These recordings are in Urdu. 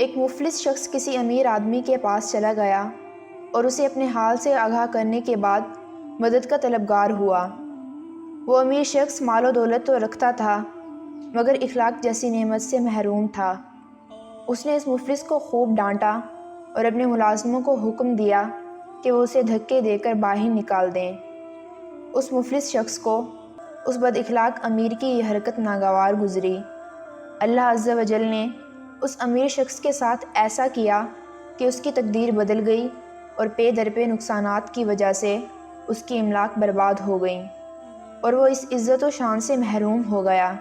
ایک مفلس شخص کسی امیر آدمی کے پاس چلا گیا اور اسے اپنے حال سے آگاہ کرنے کے بعد مدد کا طلبگار ہوا۔ وہ امیر شخص مال و دولت تو رکھتا تھا مگر اخلاق جیسی نعمت سے محروم تھا۔ اس نے اس مفلس کو خوب ڈانٹا اور اپنے ملازموں کو حکم دیا کہ وہ اسے دھکے دے کر باہر نکال دیں۔ اس مفلس شخص کو اس بد اخلاق امیر کی یہ حرکت ناگوار گزری۔ اللہ عز و جل نے اس امیر شخص کے ساتھ ایسا کیا کہ اس کی تقدیر بدل گئی اور پے در پے نقصانات کی وجہ سے اس کی املاک برباد ہو گئیں اور وہ اس عزت و شان سے محروم ہو گیا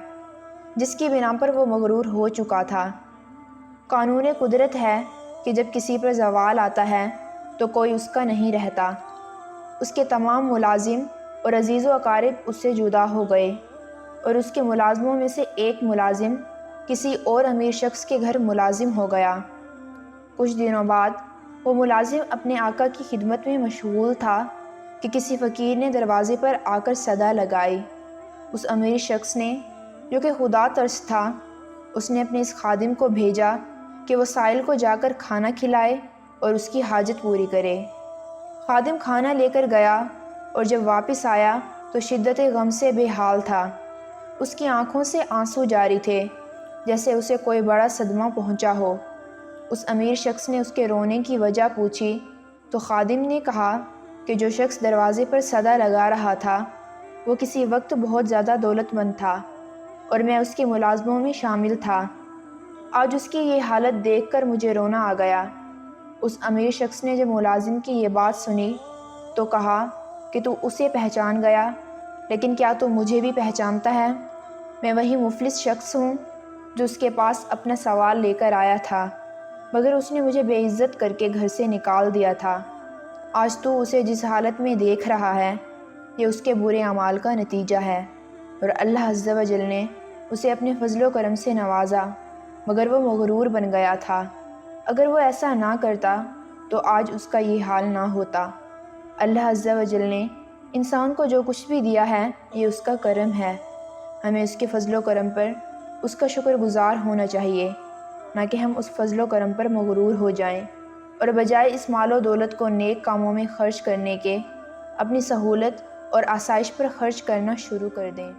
جس کی بنا پر وہ مغرور ہو چکا تھا۔ قانون قدرت ہے کہ جب کسی پر زوال آتا ہے تو کوئی اس کا نہیں رہتا۔ اس کے تمام ملازم اور عزیز و اقارب اس سے جدا ہو گئے اور اس کے ملازموں میں سے ایک ملازم کسی اور امیر شخص کے گھر ملازم ہو گیا۔ کچھ دنوں بعد وہ ملازم اپنے آقا کی خدمت میں مشغول تھا کہ کسی فقیر نے دروازے پر آ کر صدا لگائی۔ اس امیر شخص نے، جو کہ خدا ترس تھا، اس نے اپنے اس خادم کو بھیجا کہ وہ سائل کو جا کر کھانا کھلائے اور اس کی حاجت پوری کرے۔ خادم کھانا لے کر گیا اور جب واپس آیا تو شدت غم سے بے حال تھا۔ اس کی آنکھوں سے آنسو جاری تھے جیسے اسے کوئی بڑا صدمہ پہنچا ہو۔ اس امیر شخص نے اس کے رونے کی وجہ پوچھی تو خادم نے کہا کہ جو شخص دروازے پر صدا لگا رہا تھا وہ کسی وقت بہت زیادہ دولت مند تھا اور میں اس کے ملازموں میں شامل تھا۔ آج اس کی یہ حالت دیکھ کر مجھے رونا آ گیا۔ اس امیر شخص نے جب ملازم کی یہ بات سنی تو کہا کہ تو اسے پہچان گیا، لیکن کیا تو مجھے بھی پہچانتا ہے؟ میں وہی مفلس شخص ہوں جو اس کے پاس اپنا سوال لے کر آیا تھا مگر اس نے مجھے بے عزت کر کے گھر سے نکال دیا تھا۔ آج تو اسے جس حالت میں دیکھ رہا ہے یہ اس کے برے اعمال کا نتیجہ ہے، اور اللہ عز و جل نے اسے اپنے فضل و کرم سے نوازا مگر وہ مغرور بن گیا تھا۔ اگر وہ ایسا نہ کرتا تو آج اس کا یہ حال نہ ہوتا۔ اللہ عز و جل نے انسان کو جو کچھ بھی دیا ہے یہ اس کا کرم ہے۔ ہمیں اس کے فضل و کرم پر اس کا شکر گزار ہونا چاہیے، نہ کہ ہم اس فضل و کرم پر مغرور ہو جائیں اور بجائے اس مال و دولت کو نیک کاموں میں خرچ کرنے کے اپنی سہولت اور آسائش پر خرچ کرنا شروع کر دیں۔